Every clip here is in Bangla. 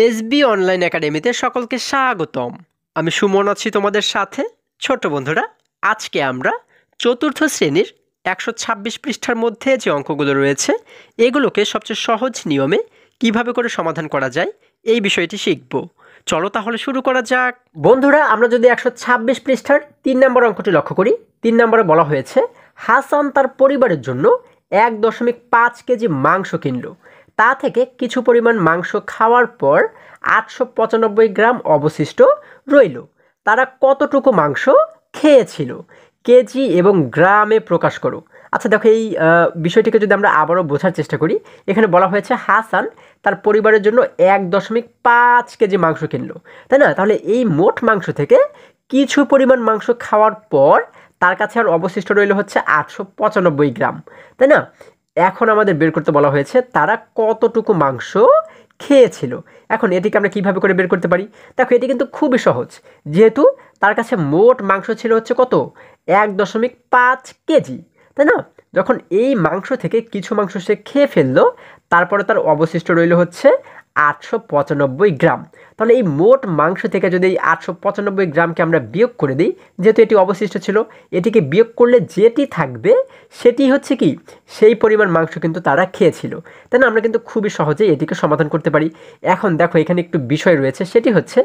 এসবি অনলাইন একাডেমিতে সকলকে স্বাগতম। আমি সুমন আছি তোমাদের সাথে। ছোট বন্ধুরা, আজকে আমরা চতুর্থ শ্রেণীর 126 পৃষ্ঠার মধ্যে যে অঙ্কগুলো রয়েছে এগুলোকে সবচেয়ে সহজ নিয়মে কিভাবে করে সমাধান করা যায় এই বিষয়টি শিখব। চলো তাহলে শুরু করা যাক। বন্ধুরা, আমরা যদি 126 পৃষ্ঠার 3 নম্বর অঙ্কটি লক্ষ্য করি, 3 নম্বরে বলা হয়েছে হাসান তার পরিবারের জন্য 1.5 কেজি মাংস কিনল। তা থেকে কিছু পরিমাণ মাংস খাওয়ার পর 895 গ্রাম অবশিষ্ট রইল। তারা কতটুকু মাংস খেয়েছিল? কেজি এবং গ্রামে প্রকাশ করো। আচ্ছা দেখো, এই বিষয়টিকে যদি আমরা আবারও বোঝার চেষ্টা করি, এখানে বলা হয়েছে হাসান তার পরিবারের জন্য 1.5 কেজি মাংস কিনলো, তাই না? তাহলে এই মোট মাংস থেকে কিছু পরিমাণ মাংস খাওয়ার পর তার কাছে আর অবশিষ্ট রইল হচ্ছে 895 গ্রাম, তাই না? এখন আমাদের বের করতে বলা হয়েছে তারা কতটুকু মাংস খেয়েছিল। এখন এটিকে আমরা কিভাবে করে বের করতে পারি? দেখো, এটি কিন্তু খুবই সহজ, যেহেতু তার কাছে মোট মাংস ছিল হচ্ছে কত, 1.5 কেজি, তাই না? যখন এই মাংস থেকে কিছু মাংস সে খেয়ে ফেললো, তারপরে তার অবশিষ্ট রইল হচ্ছে 895 গ্রাম। তাহলে এই মোট মাংস থেকে যদি এই 895 গ্রামকে আমরা বিয়োগ করে দিই, যেহেতু এটি অবশিষ্ট ছিল, এটিকে বিয়োগ করলে যেটি থাকবে সেটি হচ্ছে কি, সেই পরিমাণ মাংস কিন্তু তারা খেয়েছিল, তাই না? আমরা কিন্তু খুবই সহজেই এটিকে সমাধান করতে পারি। এখন দেখো, এখানে একটু বিষয় রয়েছে, সেটি হচ্ছে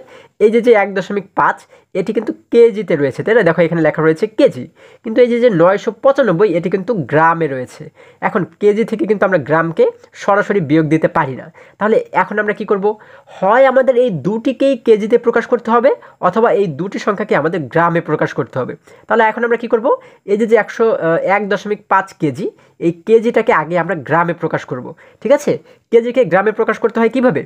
এই যে 1.5 এটি কিন্তু কেজিতে রয়েছে, তাই না? দেখো, এখানে লেখা রয়েছে কেজি, কিন্তু এই যে 995 এটি কিন্তু গ্রামে রয়েছে। এখন কেজি থেকে কিন্তু আমরা গ্রামকে সরাসরি বিয়োগ দিতে পারি না। তাহলে এখন আমরা কি করব? হয় আমাদের এই দুটিকেই কেজিতে প্রকাশ করতে হবে, অথবা এই দুটি সংখ্যাকে আমাদের গ্রামে প্রকাশ করতে হবে। তাহলে এখন আমরা কি করব? এই যে 1.5 কেজি, এই কেজিটাকে আগে আমরা গ্রামে প্রকাশ করব। ঠিক আছে? কেজিকে গ্রামে প্রকাশ করতে হয় কিভাবে?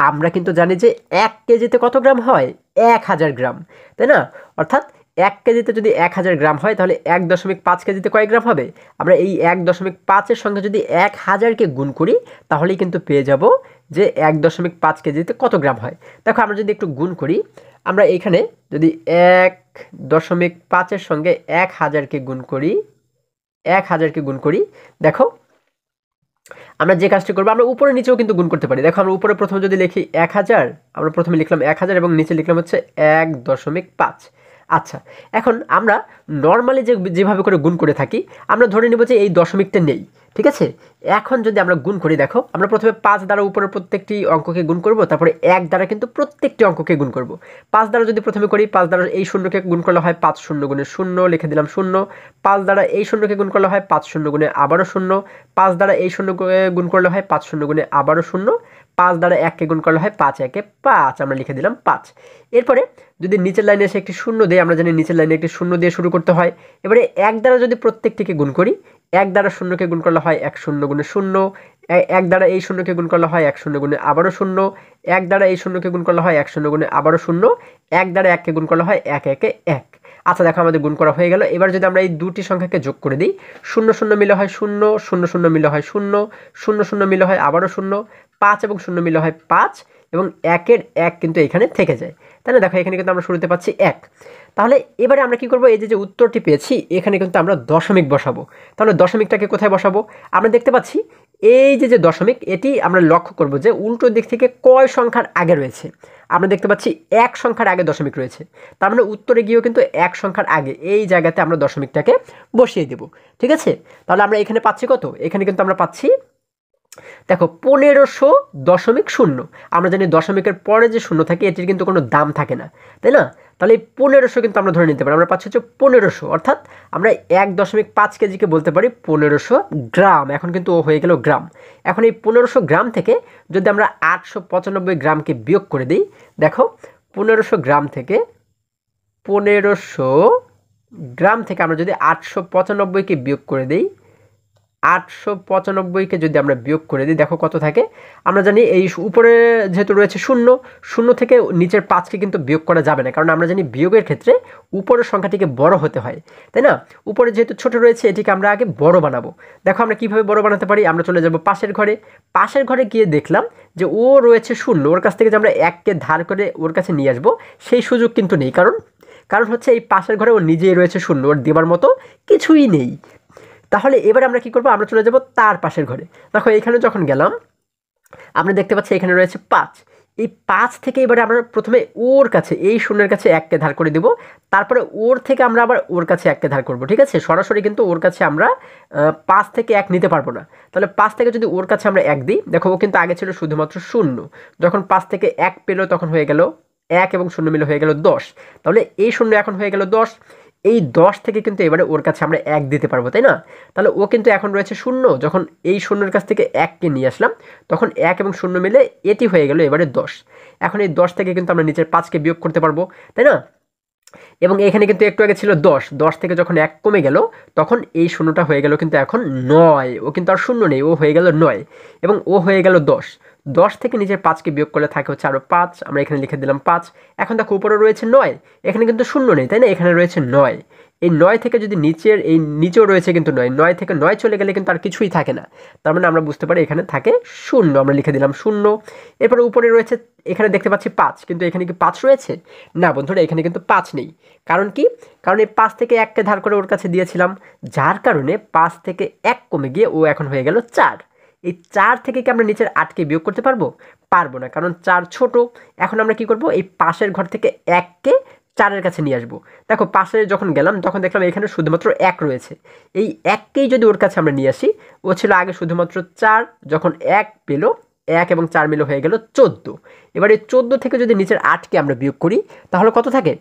আমরা কিন্তু জানি যে 1 কেজিতে কত গ্রাম হয়? 1000 গ্রাম, তাই না? অর্থাৎ 1 কেজিতে যদি 1000 গ্রাম হয়, তাহলে 1.5 কেজিতে কয় গ্রাম হবে? আমরা এই 1.5 এর সঙ্গে যদি 1000কে গুণ করি, তাহলেই কিন্তু পেয়ে যাব যে 1.5 কেজিতে কত গ্রাম হয়। দেখো, আমরা যদি একটু গুণ করি, আমরা এইখানে যদি 1.5 এর সঙ্গে 1000কে গুণ করি, 1000কে গুণ করি, দেখো আমরা যে কাজটি করবো, আমরা উপরে নিচেও কিন্তু গুণ করতে পারি। দেখো, আমরা উপরে প্রথমে যদি লিখি 1000, আমরা প্রথমে লিখলাম 1000 এবং নিচে লিখলাম হচ্ছে 1.5। আচ্ছা, এখন আমরা নর্মালি যেভাবে করে গুণ করে থাকি, আমরা ধরে নেব যে এই দশমিকটা নেই। ঠিক আছে? এখন যদি আমরা গুণ করি, দেখো, আমরা প্রথমে 5 দ্বারা উপরের প্রত্যেকটি অঙ্ককে গুণ করব, তারপরে 1 দ্বারা কিন্তু প্রত্যেকটি অঙ্ককে গুণ করব। 5 দ্বারা যদি প্রথমে করি, 5 দ্বারা এই শূন্যকে গুণ করলে হয় 5 শূন্য গুণে 0, লিখে দিলাম 0। 5 দ্বারা এই শূন্যকে গুণ করলে হয় 5 শূন্য গুণে আবারও 0। 5 দ্বারা এই শূন্যকে গুণ করলে হয় 5 শূন্য গুণে আবারও 0। 5 দ্বারা 1কে গুণ করলে হয় 5 1 5, আমরা লিখে দিলাম 5। এরপরে যদি নিচের লাইনে এসে একটি শূন্য দেয়, আমরা জানি নিচের লাইনে একটি শূন্য দিয়ে শুরু করতে হয়। এবারে 1 দ্বারা যদি প্রত্যেকটিকে গুণ করি, 1 দ্বারা শূন্যকে গুণ করলে হয় 1 শূন্য গুণে 0। 1 দ্বারা এই শূন্যকে গুণ করলে হয় 1 শূন্য গুণে আবারও 0। 1 দ্বারা এই শূন্যকে গুণ করলে হয় 1 শূন্য গুণে আবারও 0। 1 দ্বারা 1কে গুণ করলে হয় 1 1 1। আচ্ছা দেখো, আমাদের গুণ করা হয়ে গেল। এবার যদি আমরা এই দুটি সংখ্যাকে যোগ করে দিই, 0 0 মিলে হয় 0, 0 0 মিলে হয় 0, 0 0 মিলে হয় আবারও 0, 5 এবং 0 মিলে হয় 5, এবং 1-এর 1 কিন্তু এখানে থেকে যায়, তাই না? দেখো, এখানে কিন্তু আমরা শুরুতে পাচ্ছি 1। তাহলে এবারে আমরা কি করব? এই যে উত্তরটি পেয়েছি, এখানে কিন্তু আমরা দশমিক বসাবো। তাহলে দশমিকটাকে কোথায় বসাবো? আমরা দেখতে পাচ্ছি এই যে দশমিক, এটি আমরা লক্ষ্য করব যে উল্টো দিক থেকে কয় সংখ্যার আগে রয়েছে। আমরা দেখতে পাচ্ছি 1 সংখ্যার আগে দশমিক রয়েছে, তার মানে উত্তরে গিয়েও কিন্তু 1 সংখ্যার আগে এই জায়গাতে আমরা দশমিকটাকে বসিয়ে দেব। ঠিক আছে? তাহলে আমরা এখানে পাচ্ছি কত? এখানে কিন্তু আমরা পাচ্ছি, দেখো, 1500.0। আমরা জানি দশমিকের পরে যে শূন্য থাকে এটির কিন্তু কোনো দাম থাকে না, তাই না? তাহলে এই 1500 কিন্তু আমরা ধরে নিতে পারি। আমরা পাচ্ছি হচ্ছে 1500, অর্থাৎ আমরা 1.5 কেজিকে বলতে পারি 1500 গ্রাম। এখন কিন্তু ও হয়ে গেল গ্রাম। এখন এই 1500 গ্রাম থেকে যদি আমরা 895 গ্রামকে বিয়োগ করে দিই, দেখো, 1500 গ্রাম থেকে 1500 গ্রাম থেকে আমরা যদি 895কে বিয়োগ করে দিই, 895কে যদি আমরা বিয়োগ করে দিই, দেখো কত থাকে। আমরা জানি এই উপরে যেহেতু রয়েছে শূন্য, শূন্য থেকে নিচের 5কে কিন্তু বিয়োগ করা যাবে না, কারণ আমরা জানি বিয়োগের ক্ষেত্রে উপরের সংখ্যাটিকে বড় হতে হয়, তাই না? উপরে যেহেতু ছোট রয়েছে, এটিকে আমরা আগে বড় বানাবো। দেখো, আমরা কিভাবে বড় বানাতে পারি? আমরা চলে যাব পাশের ঘরে। পাশের ঘরে গিয়ে দেখলাম যে ও রয়েছে শূন্য, ওর কাছ থেকে যে আমরা 1কে ধার করে ওর কাছে নিয়ে আসবো সেই সুযোগ কিন্তু নেই, কারণ হচ্ছে এই পাশের ঘরে ও নিজেই রয়েছে শূন্য, ওর দেবার মতো কিছুই নেই। তাহলে এবার আমরা কি করব? আমরা চলে যাব তার পাশের ঘরে। দেখো, এখানে যখন গেলাম, আমরা দেখতে পাচ্ছি এখানে রয়েছে ৫। এই ৫ থেকে এবারে আমরা প্রথমে ওর কাছে এই শূন্যের কাছে ১কে ধার করে দেব, তারপরে ওর থেকে আমরা আবার ওর কাছে ১কে ধার করব, ঠিক আছে? সরাসরি কিন্তু ওর কাছে আমরা ৫ থেকে ১ নিতে পারবো না। তাহলে ৫ থেকে যদি ওর কাছে আমরা ১ দিই, দেখো ও কিন্তু আগে ছিল শুধুমাত্র ০। যখন ৫ থেকে ১ পেল তখন হয়ে গেল ১ এবং ০ মিলে হয়ে গেল ১০। তাহলে এই ০ এখন হয়ে গেল ১০। এই ১০ থেকে কিন্তু এবারে ওর কাছে আমরা ১ দিতে পারবো, তাই না? তাহলে ও কিন্তু এখন রয়েছে ০। যখন এই ০-এর কাছ থেকে ১কে নিয়ে আসলাম, তখন ১ এবং ০ মিলে এটি হয়ে গেল এবারে ১০। এখন এই ১০ থেকে কিন্তু আমরা নিচের ৫কে বিয়োগ করতে পারবো, তাই না? এবং এখানে কিন্তু একটু আগে ছিল ১০। ১০ থেকে যখন ১ কমে গেল, তখন এই ০টা হয়ে গেল কিন্তু এখন ৯। ও কিন্তু আর ০ নেই, ও হয়ে গেল ৯ এবং ও হয়ে গেল ১০। ১০ থেকে নিচের ৫কে বিয়োগ করলে থাকে হচ্ছে আরও ৫। আমরা এখানে লিখে দিলাম ৫। এখন দেখো উপরে রয়েছে ৯, এখানে কিন্তু ০ নেই, তাই না? এখানে রয়েছে ৯। এই ৯ থেকে যদি নিচেও রয়েছে কিন্তু ৯, ৯ থেকে ৯ চলে গেলে কিন্তু আর কিছুই থাকে না। তার মানে আমরা বুঝতে পারি এখানে থাকে ০। আমরা লিখে দিলাম ০। এরপরে উপরে রয়েছে, এখানে দেখতে পাচ্ছি ৫, কিন্তু এখানে কি ৫ রয়েছে? না বন্ধুরা, এখানে কিন্তু ৫ নেই। কারণ কি? কারণ এই ৫ থেকে ১কে ধার করে ওর কাছে দিয়েছিলাম, যার কারণে ৫ থেকে ১ কমে গিয়ে ও এখন হয়ে গেল ৪। এই ৪ থেকে কি আমরা নিচের ৮কে বিয়োগ করতে পারবো? পারবো না, কারণ ৪ ছোট। এখন আমরা কি করব? এই পাশের ঘর থেকে ১কে ৪-এর কাছে নিয়ে আসবো। দেখো পাশে যখন গেলাম তখন দেখলাম এখানে শুধুমাত্র ১ রয়েছে। এই ১কেই যদি ওর কাছে আমরা নিয়ে আসি, ও ছিল আগে শুধুমাত্র ৪, যখন ১ পেল, ১ এবং ৪ মিলে হয়ে গেল ১৪। এবার এই ১৪ থেকে যদি নিচের ৮কে আমরা বিয়োগ করি, তাহলে কত থাকে?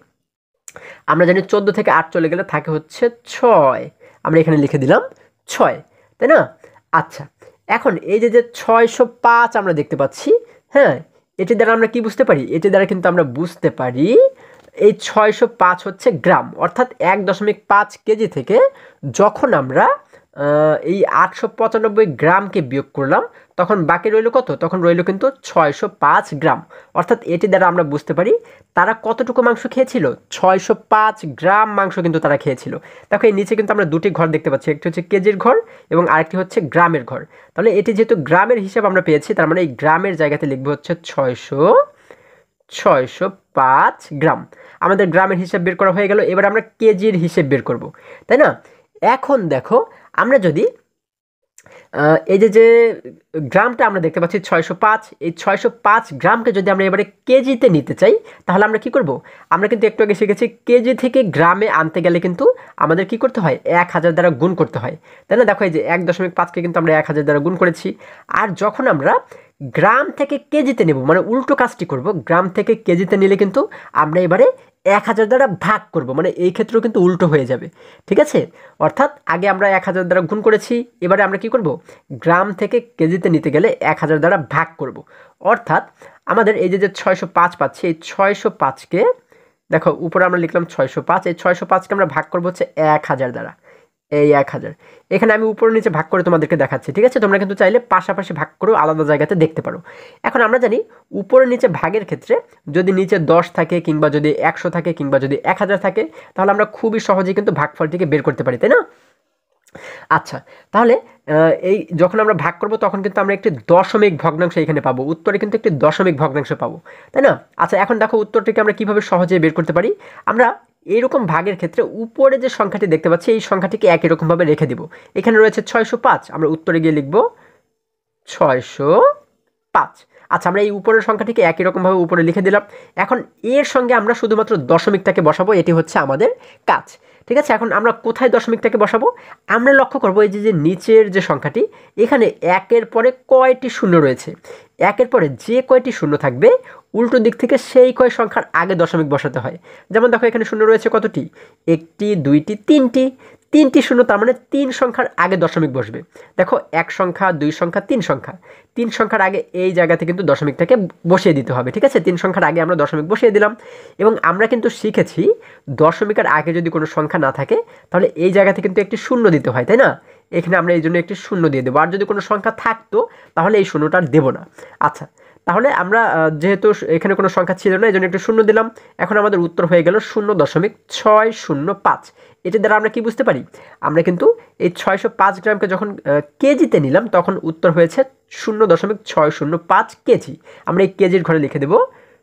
আমরা জানি ১৪ থেকে ৮ চলে গেলে থাকে হচ্ছে ৬। আমরা এখানে লিখে দিলাম ৬, তাই না? আচ্ছা, এখন এই যে ৬০৫ আমরা দেখতে পাচ্ছি, হ্যাঁ, এটি দ্বারা আমরা কি বুঝতে পারি? এটি দ্বারা কিন্তু আমরা বুঝতে পারি এই ৬০৫ হচ্ছে গ্রাম, অর্থাৎ ১.৫ কেজি থেকে যখন আমরা এই ৮৯৫ গ্রামকে বিয়োগ করলাম, তখন বাকি রইল কত? তখন রইল কিন্তু ৬০৫ গ্রাম। অর্থাৎ এটি দ্বারা আমরা বুঝতে পারি তারা কতটুকু মাংস খেয়েছিল? ৬০৫ গ্রাম মাংস কিন্তু তারা খেয়েছিল। দেখো এই নিচে কিন্তু আমরা দুটি ঘর দেখতে পাচ্ছি, একটি হচ্ছে কেজির ঘর এবং আরেকটি হচ্ছে গ্রামের ঘর। তাহলে এটি যেহেতু গ্রামের হিসাব আমরা পেয়েছি, তার মানে এই গ্রামের জায়গাতে লিখবো হচ্ছে ৬০৫ গ্রাম। আমাদের গ্রামের হিসাব বের করা হয়ে গেল। এবার আমরা কেজির হিসেব বের করব, তাই না? এখন দেখো আমরা যদি এই যে গ্রামটা আমরা দেখতে পাচ্ছি ৬০৫, এই ৬০৫ গ্রামকে যদি আমরা এবারে কেজিতে নিতে চাই, তাহলে আমরা কি করব? আমরা কিন্তু একটু আগে শিখেছি কেজি থেকে গ্রামে আনতে গেলে কিন্তু আমাদের কি করতে হয়? ১০০০ দ্বারা গুণ করতে হয়, তাই না? দেখো এই যে ১.৫কে কিন্তু আমরা ১০০০ দ্বারা গুণ করেছি। আর যখন আমরা গ্রাম থেকে কেজিতে নেব, মানে উল্টো কাজটি করব, গ্রাম থেকে কেজিতে নিলে কিন্তু আমরা এবারে ১০০০ দ্বারা ভাগ করব, মানে এই ক্ষেত্রেও কিন্তু উল্টো হয়ে যাবে, ঠিক আছে? অর্থাৎ আগে আমরা ১০০০ দ্বারা গুণ করেছি, এবারে আমরা কি করব? গ্রাম থেকে কেজিতে নিতে গেলে ১০০০ দ্বারা ভাগ করব। অর্থাৎ আমাদের এই যে ৬০৫ পাচ্ছি, এই ৬০৫কে দেখো উপরে আমরা লিখলাম ৬০৫, এই ৬০৫কে আমরা ভাগ করবো হচ্ছে ১০০০ দ্বারা, এই ১০০০। এখানে আমি উপর নিচে ভাগ করে তোমাদেরকে দেখাচ্ছি, ঠিক আছে? তোমরা কিন্তু চাইলে পাশাপাশি ভাগ করেও আলাদা জায়গাতে দেখতে পারো। এখন আমরা জানি উপরে নিচে ভাগের ক্ষেত্রে যদি নিচে ১০ থাকে, কিংবা যদি ১০০ থাকে, কিংবা যদি ১০০০ থাকে, তাহলে আমরা খুবই সহজেই কিন্তু ভাগফলটিকে বের করতে পারি, তাই না? আচ্ছা, তাহলে এই যখন আমরা ভাগ করব তখন কিন্তু আমরা একটি দশমিক ভগ্নাংশ এখানে পাবো, উত্তরে কিন্তু একটি দশমিক ভগ্নাংশ পাবো, তাই না? আচ্ছা, এখন দেখো উত্তরটিকে আমরা কিভাবে সহজে বের করতে পারি। আমরা এইরকম ভাগের ক্ষেত্রে উপরে যে সংখ্যাটি দেখতে পাচ্ছি, এই সংখ্যাটিকে একই রকমভাবে রেখে দিব। এখানে রয়েছে ৬০৫, আমরা উত্তরে গিয়ে লিখব ৬০৫। আচ্ছা, আমরা এই উপরের সংখ্যাটিকে একই রকমভাবে উপরে লিখে দিলাম। এখন এর সঙ্গে আমরা শুধুমাত্র দশমিকটাকে বসাবো, এটি হচ্ছে আমাদের কাজ, ঠিক আছে? এখন আমরা কোথায় দশমিকটাকে বসাবো? আমরা লক্ষ্য করবো এই যে নিচের যে সংখ্যাটি, এখানে ১-এর পরে কয়টি শূন্য রয়েছে? ১-এর পরে যে কয়টি শূন্য থাকবে, উল্টো দিক থেকে সেই কয় সংখ্যার আগে দশমিক বসাতে হয়। যেমন দেখো এখানে শূন্য রয়েছে কতটি? ১টি, ২টি, ৩টি। ৩টি শূন্য, তার মানে ৩ সংখ্যার আগে দশমিক বসবে। দেখো ১ সংখ্যা, ২ সংখ্যা, ৩ সংখ্যা, ৩ সংখ্যার আগে এই জায়গাতে কিন্তু দশমিকটাকে বসিয়ে দিতে হবে, ঠিক আছে? ৩ সংখ্যার আগে আমরা দশমিক বসিয়ে দিলাম। এবং আমরা কিন্তু শিখেছি দশমিকের আগে যদি কোনো সংখ্যা না থাকে, তাহলে এই জায়গাতে কিন্তু একটি শূন্য দিতে হয়, তাই না? এখানে আমরা এই জন্য একটি শূন্য দিয়ে দেবো। আর যদি কোনো সংখ্যা থাকতো, তাহলে এই শূন্যটা আর দেবো না। আচ্ছা, তাহলে আমরা যেহেতু এখানে কোনো সংখ্যা ছিল না, এই জন্য একটু শূন্য দিলাম। এখন আমাদের উত্তর হয়ে গেল ০.৬০৫। এটি দ্বারা আমরা কি বুঝতে পারি? আমরা কিন্তু এই ৬০৫ গ্রামকে যখন কেজিতে নিলাম, তখন উত্তর হয়েছে ০.৬০৫ কেজি। আমরা এই কেজির ঘরে লিখে দেব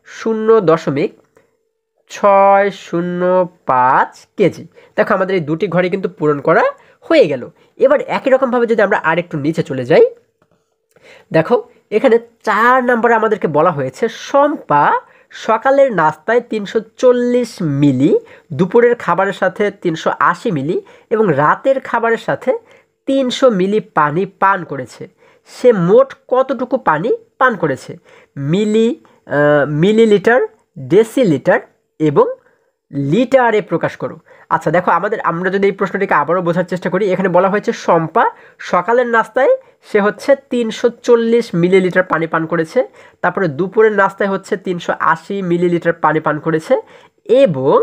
০.৬০৫ কেজি। দেখো আমাদের এই দুটি ঘরে কিন্তু পূরণ করা হয়ে গেল। এবার একই রকমভাবে যদি আমরা আরেকটু নিচে চলে যাই, দেখো এখানে 4 নম্বরে আমাদেরকে বলা হয়েছে শম্পা সকালের নাস্তায় 340 মিলি, দুপুরের খাবারের সাথে 380 মিলি এবং রাতের খাবারের সাথে 300 মিলি পানি পান করেছে। সে মোট কতটুকু পানি পান করেছে? মিলি, মিলিলিটার, ডেসিলিটার এবং লিটারে প্রকাশ করো। আচ্ছা দেখো, আমরা যদি এই প্রশ্নটিকে আবারও বোঝার চেষ্টা করি, এখানে বলা হয়েছে শম্পা সকালের নাস্তায় সে হচ্ছে 340 মিলিলিটার পানি পান করেছে, তারপরে দুপুরের নাস্তায় হচ্ছে 380 মিলিলিটার পানি পান করেছে এবং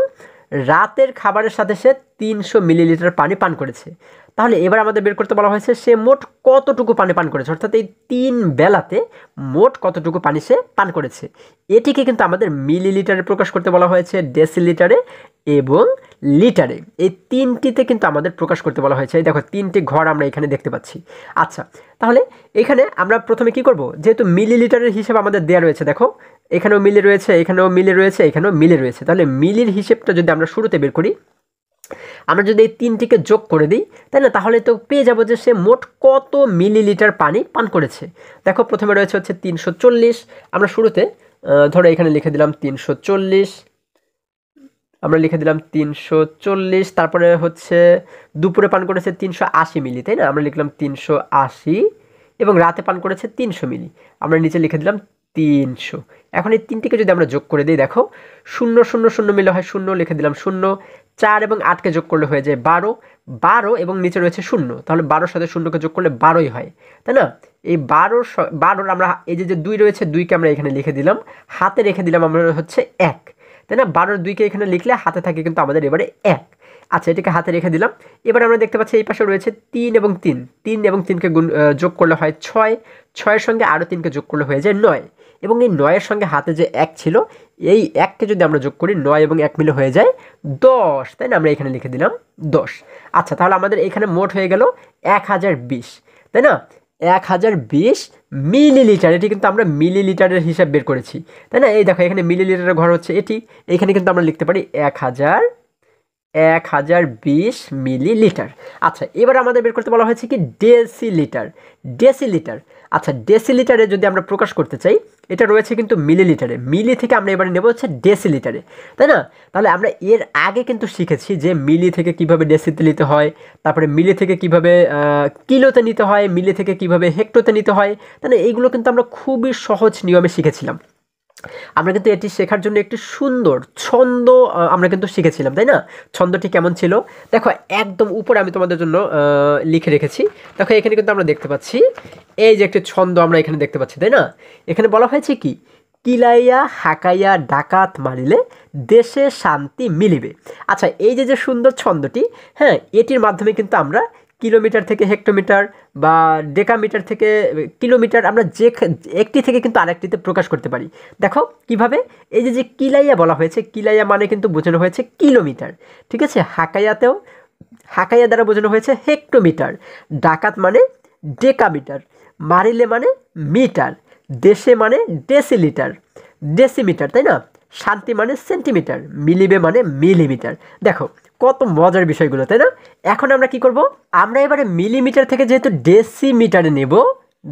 রাতের খাবারের সাথে সে 300 মিলিলিটার পানি পান করেছে। তাহলে এবার আমাদের বের করতে বলা হয়েছে সে মোট কতটুকু পানি পান করেছে, অর্থাৎ এই 3 বেলাতে মোট কতটুকু পানি সে পান করেছে। এটিকে কিন্তু আমাদের মিলিলিটারে প্রকাশ করতে বলা হয়েছে, ডেসিলিটারে এবং লিটারে। এই 3টিতে কিন্তু আমাদের প্রকাশ করতে বলা হয়েছে। এই দেখো 3টি ঘর আমরা এখানে দেখতে পাচ্ছি। আচ্ছা, তাহলে এখানে আমরা প্রথমে কি করব, যেহেতু মিলিলিটারের হিসাব আমাদের দেওয়া রয়েছে, দেখো এখানেও মিলি রয়েছে, এখানেও মিলি রয়েছে, এখানেও মিলি রয়েছে, তাহলে মিলির হিসেবটা যদি আমরা শুরুতে বের করি, আমরা যদি এই 3টিকে যোগ করে দিই, তাই না, তাহলে তো পেয়ে যাবো যে সে মোট কত মিলিলিটার পানি পান করেছে। দেখো প্রথমে রয়েছে হচ্ছে 340, আমরা শুরুতে ধরো এখানে লিখে দিলাম 340, আমরা লিখে দিলাম 340, তারপরে হচ্ছে দুপুরে পান করেছে 380 মিলি, তাই না, আমরা লিখলাম 380 এবং রাতে পান করেছে 300 মিলি, আমরা নিচে লিখে দিলাম 300। এখন এই 3টিকে যদি আমরা যোগ করে দিই, দেখো 0 0 0 মিলে হয় 0, লিখে দিলাম 0, 4 এবং 8কে যোগ করলে হয়ে যায় 12, 12 এবং নিচে রয়েছে 0, তাহলে 12-র সাথে 0কে যোগ করলে 12ই হয়, তাই না। এই 12 আমরা এই যে 2 রয়েছে, 2কে আমরা এখানে লিখে দিলাম, হাতে রেখে দিলাম আমরা হচ্ছে 1, তাই না। 12-র 2কে এখানে লিখলে হাতে থাকে কিন্তু আমাদের এবারে 1। আচ্ছা, এটাকে হাতে রেখে দিলাম। এবার আমরা দেখতে পাচ্ছি এই পাশে রয়েছে 3 এবং 3, 3 এবং 3কে যোগ করলে হয় 6, 6-এর সঙ্গে আরও 3কে যোগ করলে হয়ে যায় 9 এবং এই 9-এর সঙ্গে হাতে যে 1 ছিল, এই 1কে যদি আমরা যোগ করি 9 এবং 1 মিলে হয়ে যায় 10, তাই না, আমরা এখানে লিখে দিলাম 10। আচ্ছা, তাহলে আমাদের এখানে মোট হয়ে গেল 1020, তাই না, 1020 মিলিলিটার। এটি কিন্তু আমরা মিলিলিটারের হিসাব বের করেছি, তাই না। এই দেখো এখানে মিলিলিটারের ঘর হচ্ছে এটি, এখানে কিন্তু আমরা লিখতে পারি 1020 মিলিলিটার। আচ্ছা, এবার আমাদের বের করতে বলা হয়েছে কি ডেসিলিটার, ডেসিলিটার। আচ্ছা, ডেসিলিটারে যদি আমরা প্রকাশ করতে চাই, এটা রয়েছে কিন্তু মিলিলিটারে, মিলি থেকে আমরা এবারে নেব হচ্ছে ডেসিলিটারে, তাই না। তাহলে আমরা এর আগে কিন্তু শিখেছি যে মিলি থেকে কিভাবে ডেসিতে নিতে হয়, তারপরে মিলি থেকে কিভাবে কিলোতে নিতে হয়, মিলি থেকে কিভাবে হেক্টোতে নিতে হয়, তাই না। এইগুলো কিন্তু আমরা খুবই সহজ নিয়মে শিখেছিলাম। আমরা কিন্তু এটি শেখার জন্য একটি সুন্দর ছন্দ আমরা কিন্তু শিখেছিলাম, তাই না। ছন্দটি কেমন ছিল দেখো, একদম উপরে আমি তোমাদের জন্য লিখে রেখেছি। দেখো এখানে কিন্তু আমরা দেখতে পাচ্ছি এই যে একটি ছন্দ আমরা এখানে দেখতে পাচ্ছি, তাই না। এখানে বলা হয়েছে কি, কিলাইয়া হাকাইয়া ডাকাত মারিলে দেশে শান্তি মিলিবে। আচ্ছা, এই যে সুন্দর ছন্দটি, হ্যাঁ, এটির মাধ্যমে কিন্তু আমরা কিলোমিটার থেকে হেক্টোমিটার বা ডেকামিটার থেকে কিলোমিটার, আমরা যে একটি থেকে কিন্তু আরেকটিতে প্রকাশ করতে পারি। দেখো কিভাবে, এই যে কিলাইয়া বলা হয়েছে, কিলাইয়া মানে কিন্তু বোঝানো হয়েছে কিলোমিটার, ঠিক আছে। হাকাইয়াতেও, হাকাইয়া দ্বারা বোঝানো হয়েছে হেক্টোমিটার, ডাকাত মানে ডেকামিটার, মারিলে মানে মিটার, দেশে মানে ডেসিলিটার, ডেসিমিটার, তাই না। শান্তি মানে সেন্টিমিটার, মিলিবে মানে মিলিমিটার। দেখো কত মজার বিষয়গুলো, তাই না। এখন আমরা কি করব, আমরা এবারে মিলিমিটার থেকে যেহেতু ডেসিমিটারে নেব,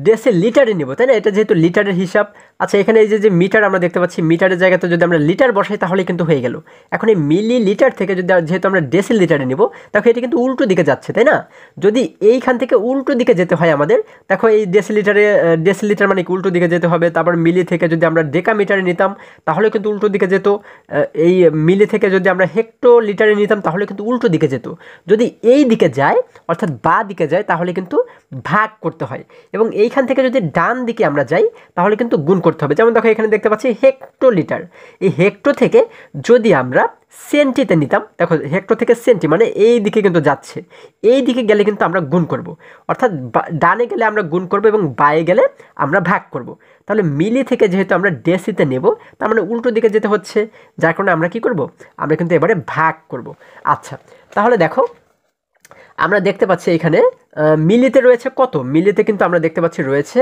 ডেসিলিটারে নেব, তাই না, এটা যেহেতু লিটারের হিসাব। আচ্ছা, এখানে এই যে মিটার আমরা দেখতে পাচ্ছি, মিটারের জায়গাতে যদি আমরা লিটার বসাই তাহলে কিন্তু হয়ে গেল। এখন এই মিলি লিটার থেকে যদি যেহেতু আমরা ডেসিলিটারে নেব, দেখো এটা কিন্তু উল্টো দিকে যাচ্ছে, তাই না। যদি এইখান থেকে উল্টো দিকে যেতে হয় আমাদের, দেখো এই ডেসিলিটারে, ডেসিলিটার মানে উল্টো দিকে যেতে হবে। তারপর মিলি থেকে যদি আমরা ডেকামিটারে নিতাম তাহলে কিন্তু উল্টো দিকে যেত। এই মিলি থেকে যদি আমরা হেক্টো লিটারে নিতাম তাহলে কিন্তু উল্টো দিকে যেত। যদি এই দিকে যায় অর্থাৎ বা দিকে যায় তাহলে কিন্তু ভাগ করতে হয়, এবং এইখান থেকে যদি ডান দিকে আমরা যাই তাহলে কিন্তু গুণ করতে হবে। যেমন দেখো এখানে দেখতে পাচ্ছি হেক্টোলিটার, এই হেক্টো থেকে যদি আমরা সেন্টিতে নিতাম, দেখো হেক্টো থেকে সেন্টি মানে এই দিকে কিন্তু যাচ্ছে, এই দিকে গেলে কিন্তু আমরা গুণ করব, অর্থাৎ ডানে গেলে আমরা গুণ করব এবং বায়ে গেলে আমরা ভাগ করব। তাহলে মিলি থেকে যেহেতু আমরা ডেসিতে নেব, তার মানে উল্টো দিকে যেতে হচ্ছে, যার কারণে আমরা কি করব, আমরা কিন্তু এবারে ভাগ করব। আচ্ছা, তাহলে দেখো আমরা দেখতে পাচ্ছি এখানে মিলিতে রয়েছে কত, মিলিতে কিন্তু আমরা দেখতে পাচ্ছি রয়েছে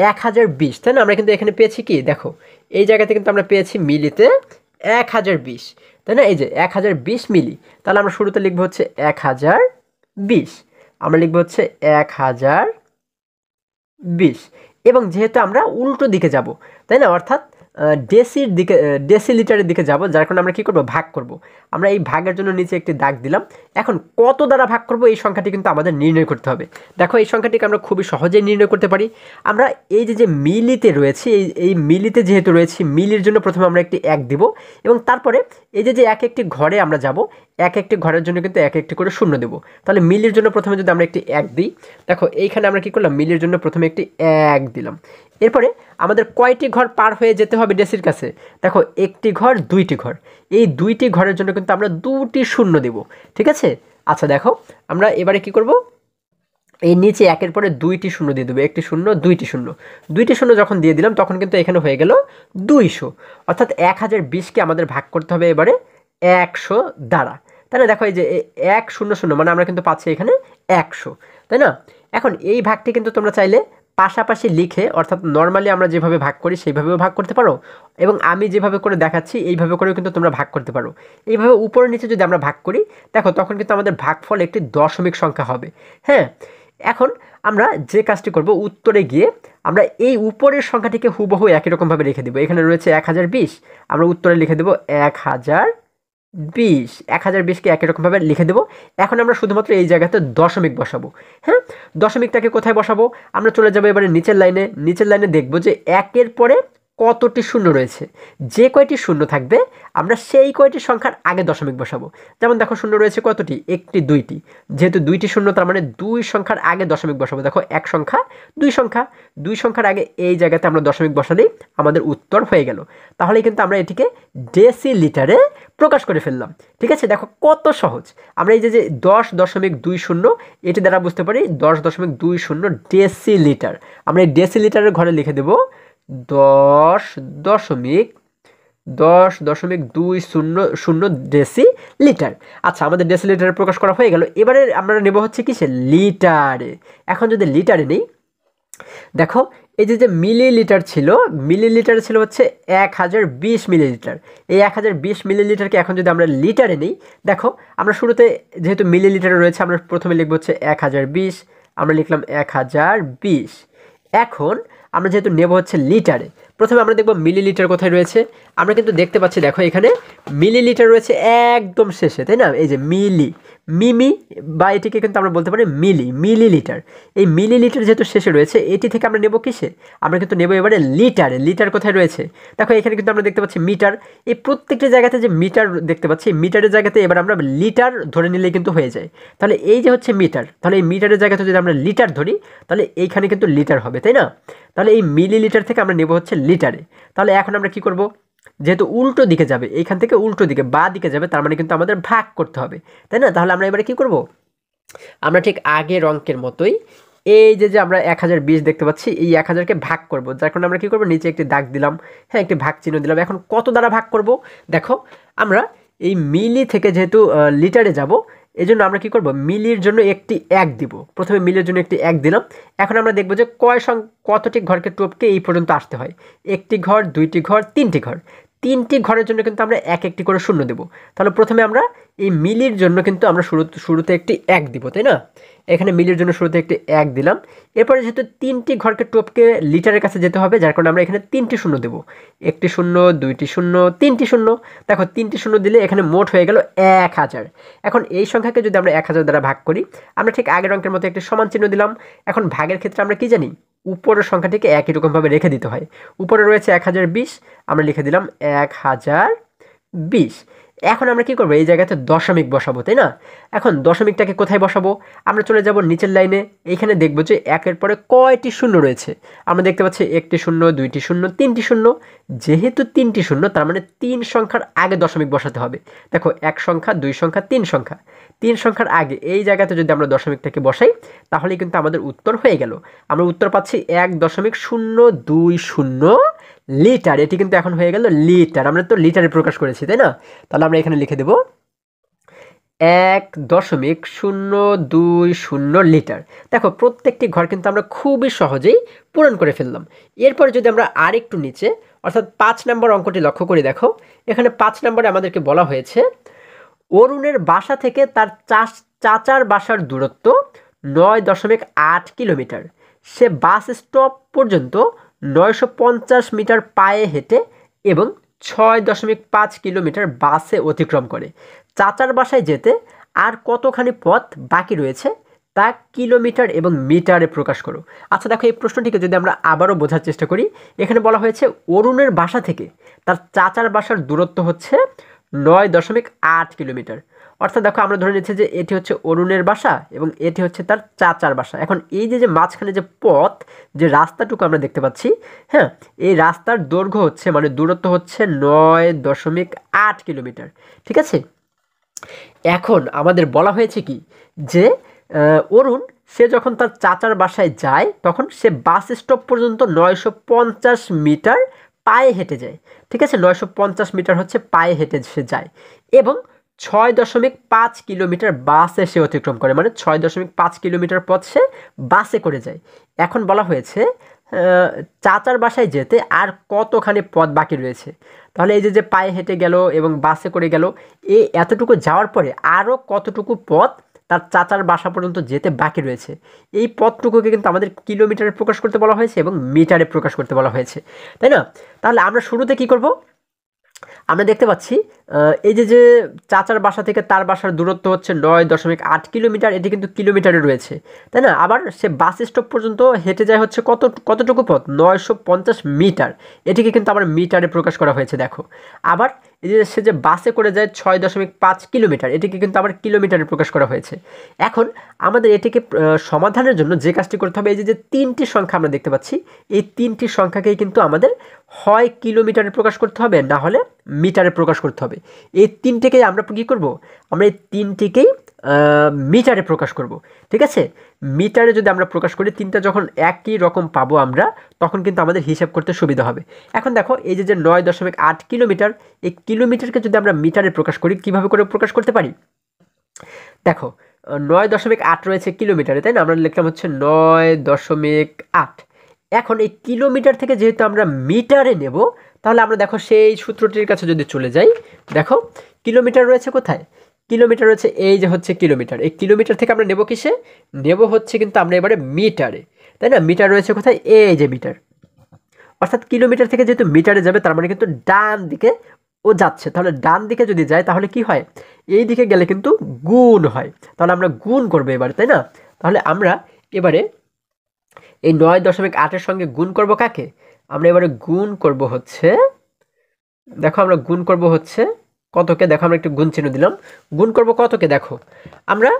1020, তাই না। আমরা কিন্তু এখানে পেয়েছি কি, দেখো এই জায়গাতে কিন্তু আমরা পেয়েছি মিলিতে 1020, তাই না, এই যে 1020 মিলি। তাহলে আমরা শুরুতে লিখবো হচ্ছে 1020, আমরা লিখবো হচ্ছে 1020। এবং যেহেতু আমরা উল্টো দিকে যাব, তাই না, অর্থাৎ ডেসিলিটারের দিকে যাব, যার কারণে আমরা কী করব, ভাগ করব। আমরা এই ভাগের জন্য নিচে একটি দাগ দিলাম। এখন কত দ্বারা ভাগ করব এই সংখ্যাটি কিন্তু আমাদের নির্ণয় করতে হবে। দেখো এই সংখ্যাটিকে আমরা খুবই সহজেই নির্ণয় করতে পারি। আমরা এই যে মিলিতে রয়েছে, এই মিলিতে যেহেতু রয়েছে, মিলির জন্য প্রথমে আমরা একটি 1 দিব, এবং তারপরে এই যে এক একটি ঘরে আমরা যাব, এক একটি ঘরের জন্য কিন্তু এক একটি করে শূন্য দেব। তাহলে মিলির জন্য প্রথমে যদি আমরা একটি 1 দিই, দেখো এইখানে আমরা কী করলাম, মিলির জন্য প্রথমে একটি 1 দিলাম। এরপরে আমাদের কয়টি ঘর পার হয়ে যেতে হবে ডেসির কাছে, দেখো একটি ঘর, দুইটি ঘর, এই দুইটি ঘরের জন্য কিন্তু আমরা 2টি শূন্য দেব। ঠিক আছে, আচ্ছা দেখো আমরা এবারে কি করব, এই নিচে একের পরে 2টি শূন্য দিয়ে দেবো, একটি শূন্য, দুইটি শূন্য, দুইটি শূন্য যখন দিয়ে দিলাম তখন কিন্তু এখানে হয়ে গেল 200, অর্থাৎ 1020কে আমাদের ভাগ করতে হবে এবারে 100 দ্বারা। তাহলে দেখো এই যে 100 মানে আমরা কিন্তু পাচ্ছি এখানে 100, তাই না। এখন এই ভাগটি কিন্তু তোমরা চাইলে পাশাপাশি লিখে, অর্থাৎ নর্মালি আমরা যেভাবে ভাগ করি সেইভাবেও ভাগ করতে পারো, এবং আমি যেভাবে করে দেখাচ্ছি এইভাবে করেও কিন্তু তোমরা ভাগ করতে পারো। এইভাবে উপরে নিচে যদি আমরা ভাগ করি, দেখো তখন কিন্তু আমাদের ভাগফল একটি দশমিক সংখ্যা হবে। হ্যাঁ, এখন আমরা যে কাজটি করব, উত্তরে গিয়ে আমরা এই উপরের সংখ্যাটিকে হুবহু একই রকমভাবে রেখে দেবো। এখানে রয়েছে 1020, আমরা উত্তরে লিখে দেবো 1020, 1020কে একই রকমভাবে লিখে দেবো। এখন আমরা শুধুমাত্র এই জায়গাতে দশমিক বসাবো। হ্যাঁ, দশমিকটাকে কোথায় বসাবো, আমরা চলে যাবো এবারে নিচের লাইনে। নিচের লাইনে দেখবো যে একের পরে কতটি শূন্য রয়েছে, যে কয়টি শূন্য থাকবে আমরা সেই কয়টি সংখ্যার আগে দশমিক বসাবো। যেমন দেখো শূন্য রয়েছে কতটি, একটি, দুইটি, যেহেতু দুইটি শূন্য তার মানে 2 সংখ্যার আগে দশমিক বসাবো। দেখো 1 সংখ্যা, 2 সংখ্যা, 2 সংখ্যার আগে এই জায়গাতে আমরা দশমিক বসালেই আমাদের উত্তর হয়ে গেল। তাহলে কিন্তু আমরা এটিকে ডেসিলিটারে প্রকাশ করে ফেললাম। ঠিক আছে, দেখো কত সহজ। আমরা এই যে 10.20 এটি দ্বারা বুঝতে পারি 10.20 ডেসিলিটার। আমরা এই ডেসিলিটারের ঘরে লিখে দেবো 10.20 ডেসিলিটার। আচ্ছা, আমাদের ডেসিলিটারে প্রকাশ করা হয়ে গেল। এবারে আমরা নেব হচ্ছে কিসে, লিটারে। এখন যদি লিটারে নেই, দেখো এই যে মিলিলিটার ছিল, মিলিলিটার ছিল হচ্ছে 1020 মিলিলিটার। এই 1020 মিলিলিটারকে এখন যদি আমরা লিটারে নিই, দেখো আমরা শুরুতে যেহেতু মিলিলিটারে রয়েছে, আমরা প্রথমে লিখবো হচ্ছে 1020, আমরা লিখলাম 1020। এখন আমরা যেহেতু নেব হচ্ছে লিটারে, প্রথমে আমরা দেখব মিলিলিটার কোথায় রয়েছে। আমরা কিন্তু দেখতে পাচ্ছি, দেখো এখানে মিলিলিটার রয়েছে একদম শেষে, তাই না। এই যে মিমি বা এটিকে কিন্তু আমরা বলতে পারি মিলিলিটার। এই মিলিলিটার যেহেতু শেষে রয়েছে, এটি থেকে আমরা নেব কিসে, আমরা কিন্তু নেব এবারে লিটারে। লিটার কোথায় রয়েছে, দেখো এখানে কিন্তু আমরা দেখতে পাচ্ছি মিটার। এই প্রত্যেকটি জায়গাতে যে মিটার দেখতে পাচ্ছি, মিটারের জায়গাতে এবার আমরা লিটার ধরে নিলেই কিন্তু হয়ে যায়। তাহলে এই যে হচ্ছে মিটার, তাহলে এই মিটারের জায়গাতে যদি আমরা লিটার ধরি, তাহলে এইখানে কিন্তু লিটার হবে, তাই না। তাহলে এই মিলিলিটার থেকে আমরা নেব হচ্ছে লিটারে। তাহলে এখন আমরা কি করব, যেহেতু উল্টো দিকে যাবে, এইখান থেকে উল্টো দিকে বা দিকে যাবে, তার মানে কিন্তু আমাদের ভাগ করতে হবে, তাই না। তাহলে আমরা এবারে কি করব, আমরা ঠিক আগের অঙ্কের মতোই এই যে আমরা 1020 দেখতে পাচ্ছি, এই 1000কে ভাগ করব, যার কারণে আমরা কি করব, নিচে একটি দাগ দিলাম, হ্যাঁ একটি ভাগ চিহ্ন দিলাম। এখন কত দ্বারা ভাগ করব, দেখো আমরা এই মিলি থেকে যেহেতু লিটারে যাব, এই জন্য আমরা কি করব, মিলির জন্য একটি 1 দিব। প্রথমে মিলির জন্য একটি 1 দিলাম। এখন আমরা দেখব যে কতটি ঘরকে টপকে এই পর্যন্ত আসতে হয়, একটি ঘর, দুইটি ঘর, তিনটি ঘর। 3টি ঘরের জন্য কিন্তু আমরা এক একটি করে শূন্য দেব। তাহলে প্রথমে আমরা এই মিলির জন্য কিন্তু আমরা শুরুতে একটি 1 দিব, তাই না। এখানে মিলির জন্য শুরুতে একটি 1 দিলাম। এরপরে যেহেতু 3টি ঘরকে টপকে লিটারের কাছে যেতে হবে, যার কারণে আমরা এখানে 3টি শূন্য দেব, একটি শূন্য, দুইটি শূন্য, তিনটি শূন্য। দেখো 3টি শূন্য দিলে এখানে মোট হয়ে গেল 1000। এখন এই সংখ্যাকে যদি আমরা 1000 দ্বারা ভাগ করি, আমরা ঠিক আগের অঙ্কের মতো একটি সমান চিহ্ন দিলাম। এখন ভাগের ক্ষেত্রে আমরা কি জানি, উপরের সংখ্যাটিকে একই রকমভাবে রেখে দিতে হয়। উপরে রয়েছে 1020, আমরা লিখে দিলাম 1020। এখন আমরা কি করব, এই জায়গাতে দশমিক বসাবো, তাই না। এখন দশমিকটাকে কোথায় বসাবো, আমরা চলে যাব নিচের লাইনে। এইখানে দেখব যে একের পরে কয়টি শূন্য রয়েছে, আমরা দেখতে পাচ্ছি একটি শূন্য, দুইটি শূন্য, তিনটি শূন্য। যেহেতু 3টি শূন্য, তার মানে 3 সংখ্যার আগে দশমিক বসাতে হবে। দেখো 1 সংখ্যা, 2 সংখ্যা, 3 সংখ্যা, 3 সংখ্যার আগে এই জায়গাতে যদি আমরা দশমিকটাকে বসাই, তাহলে কিন্তু আমাদের উত্তর হয়ে গেল। আমরা উত্তর পাচ্ছি 1.020 লিটার। এটি কিন্তু এখন হয়ে গেল লিটার। আমরা তো লিটারে প্রকাশ করেছি, তাই না। তাহলে আমরা এখানে লিখে দেব 1.020 লিটার। দেখো প্রত্যেকটি ঘর কিন্তু আমরা খুবই সহজেই পূরণ করে ফেললাম। এরপরে যদি আমরা আরেকটু নিচে, অর্থাৎ 5 নম্বর অঙ্কটি লক্ষ্য করে দেখো, এখানে 5 নম্বরে আমাদেরকে বলা হয়েছে অরুণের বাসা থেকে তার চাচার বাসার দূরত্ব 9.8 কিলোমিটার। সে বাস স্টপ পর্যন্ত 950 মিটার পায়ে হেঁটে এবং 6.5 কিলোমিটার বাসে অতিক্রম করে। চাচার বাসায় যেতে আর কতখানি পথ বাকি রয়েছে তা কিলোমিটার এবং মিটারে প্রকাশ করো। আচ্ছা দেখো, এই প্রশ্নটিকে যদি আমরা আবারও বোঝার চেষ্টা করি, এখানে বলা হয়েছে অরুণের বাসা থেকে তার চাচার বাসার দূরত্ব হচ্ছে 9.8 কিলোমিটার। অর্থাৎ দেখো, আমরা ধরে নিচ্ছি যে এটি হচ্ছে অরুণের বাসা এবং এটি হচ্ছে তার চাচার বাসা। এখন এই যে মাঝখানে যে পথ, যে রাস্তাটুকু আমরা দেখতে পাচ্ছি, হ্যাঁ, এই রাস্তার দৈর্ঘ্য হচ্ছে মানে দূরত্ব হচ্ছে 9.8 কিলোমিটার। ঠিক আছে, এখন আমাদের বলা হয়েছে কি যে অরুণ সে যখন তার চাচার বাসায় যায় তখন সে বাস স্টপ পর্যন্ত 950 মিটার পায়ে হেঁটে যায়। ঠিক আছে, 950 মিটার হচ্ছে পায়ে হেঁটে সে যায় এবং 6.5 কিলোমিটার বাসে সে অতিক্রম করে, মানে 6.5 কিলোমিটার পথ সে বাসে করে যায়। এখন বলা হয়েছে চাচার বাসায় যেতে আর কতখানি পথ বাকি রয়েছে। তাহলে এই যে পায়ে হেঁটে গেল এবং বাসে করে গেল, এই এতটুকু যাওয়ার পরে আরও কতটুকু পথ তার চাচার বাসা পর্যন্ত যেতে বাকি রয়েছে, এই পথটুকুকে কিন্তু আমাদের কিলোমিটারে প্রকাশ করতে বলা হয়েছে এবং মিটারে প্রকাশ করতে বলা হয়েছে, তাই না? তাহলে আমরা শুরুতে কি করব, আমরা দেখতে পাচ্ছি এই যে চাচার বাসা থেকে তার বাসার দূরত্ব হচ্ছে 9.8 কিলোমিটার, এটি কিন্তু কিলোমিটারে রয়েছে, তাই না? আবার সে বাস স্টপ পর্যন্ত হেঁটে যায় হচ্ছে কতটুকু পথ, 950 মিটার, এটিকে কিন্তু আবার মিটারে প্রকাশ করা হয়েছে। দেখো, আবার এই যে সে যে বাসে করে যায় 6.5 কিলোমিটার, এটিকে কিন্তু আবার কিলোমিটারে প্রকাশ করা হয়েছে। এখন আমাদের এটিকে সমাধানের জন্য যে কাজটি করতে হবে, এই যে তিনটি সংখ্যা আমরা দেখতে পাচ্ছি, এই তিনটি সংখ্যাকেই কিন্তু আমাদের হয় কিলোমিটারে প্রকাশ করতে হবে, না হলে মিটারে প্রকাশ করতে হবে। এই তিনটিকেই আমরা কী করব, আমরা এই তিনটিকেই মিটারে প্রকাশ করব। ঠিক আছে, মিটারে যদি আমরা প্রকাশ করি, তিনটা যখন একই রকম পাবো আমরা, তখন কিন্তু আমাদের হিসাব করতে সুবিধা হবে। এখন দেখো, এই যে 9.8 কিলোমিটার, এই কিলোমিটারকে যদি আমরা মিটারে প্রকাশ করি, কিভাবে করে প্রকাশ করতে পারি? দেখো, 9.8 রয়েছে কিলোমিটারে, তাই না? আমরা লিখলাম হচ্ছে 9.8। এখন এই কিলোমিটার থেকে যেহেতু আমরা মিটারে নেব, তাহলে আমরা দেখো সেই সূত্রটির কাছে যদি চলে যাই, দেখো কিলোমিটার রয়েছে কোথায়, কিলোমিটার রয়েছে এই যে হচ্ছে কিলোমিটার, এই কিলোমিটার থেকে আমরা নেব কিসে, নেব হচ্ছে কিন্তু আমরা এবারে মিটারে, তাই না? মিটার রয়েছে কোথায়, এই যে মিটার। অর্থাৎ কিলোমিটার থেকে যেহেতু মিটারে যাবে, তার মানে কিন্তু ডান দিকে ও যাচ্ছে, তাহলে ডান দিকে যদি যায় তাহলে কি হয়, এই দিকে গেলে কিন্তু গুণ হয়, তাহলে আমরা গুণ করবো এবারে, তাই না? তাহলে আমরা এবারে এই 9.8-এর সঙ্গে গুণ করব কাকে, আমরা এবারে গুণ করব হচ্ছে, দেখো আমরা গুণ করব হচ্ছে কতকে, দেখো আমরা একটু গুণ চিহ্ন দিলাম, গুণ করব কতকে, দেখো আমরা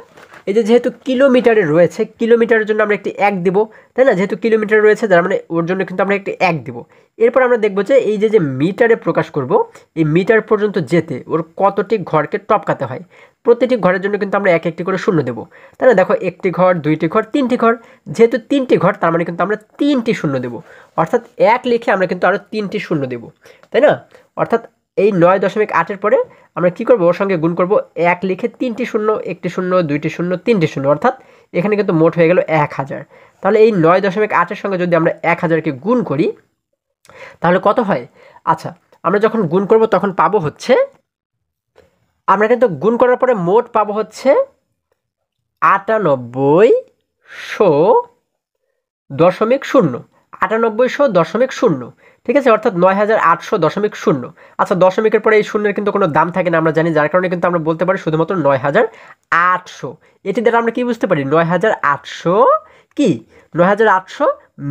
এই যে যেহেতু কিলোমিটারে রয়েছে, কিলোমিটারের জন্য আমরা একটি 1 দিব, তাই না? যেহেতু কিলোমিটারে রয়েছে, যার মানে ওর জন্য কিন্তু আমরা একটি 1 দিব। এরপর আমরা দেখব যে এই যে মিটারে প্রকাশ করব, এই মিটার পর্যন্ত যেতে ওর কতটি ঘরকে টপকাতে হয়, প্রতিটি ঘরের জন্য কিন্তু আমরা এক একটি করে শূন্য দেবো, তাই না? দেখো, একটি ঘর, দুইটি ঘর, তিনটি ঘর, যেহেতু তিনটি ঘর, তার মানে কিন্তু আমরা 3টি শূন্য দেবো, অর্থাৎ 1 লিখে আমরা কিন্তু আরও 3টি শূন্য দেবো, তাই না? অর্থাৎ এই 9.8-এর পরে আমরা কি করব, ওর সঙ্গে গুণ করব 1 লিখে 3টি শূন্য, একটি শূন্য, দুইটি শূন্য, 3টি শূন্য, অর্থাৎ এখানে কিন্তু মোট হয়ে গেল 1000। তাহলে এই 9.8-এর সঙ্গে যদি আমরা 1000-কে গুণ করি তাহলে কত হয়? আচ্ছা, আমরা যখন গুণ করব তখন পাবো হচ্ছে, আমরা কিন্তু গুণ করার পরে মোট পাবো হচ্ছে 9800.0, 9800.0, ঠিক আছে, অর্থাৎ 9800.0। আচ্ছা, দশমিকের পরে এই শূন্যের কিন্তু কোনো দাম থাকে না আমরা জানি, যার কারণে কিন্তু আমরা বলতে পারি শুধুমাত্র 9800। এটি দ্বারা আমরা কি বুঝতে পারি, 9800 কি, 9800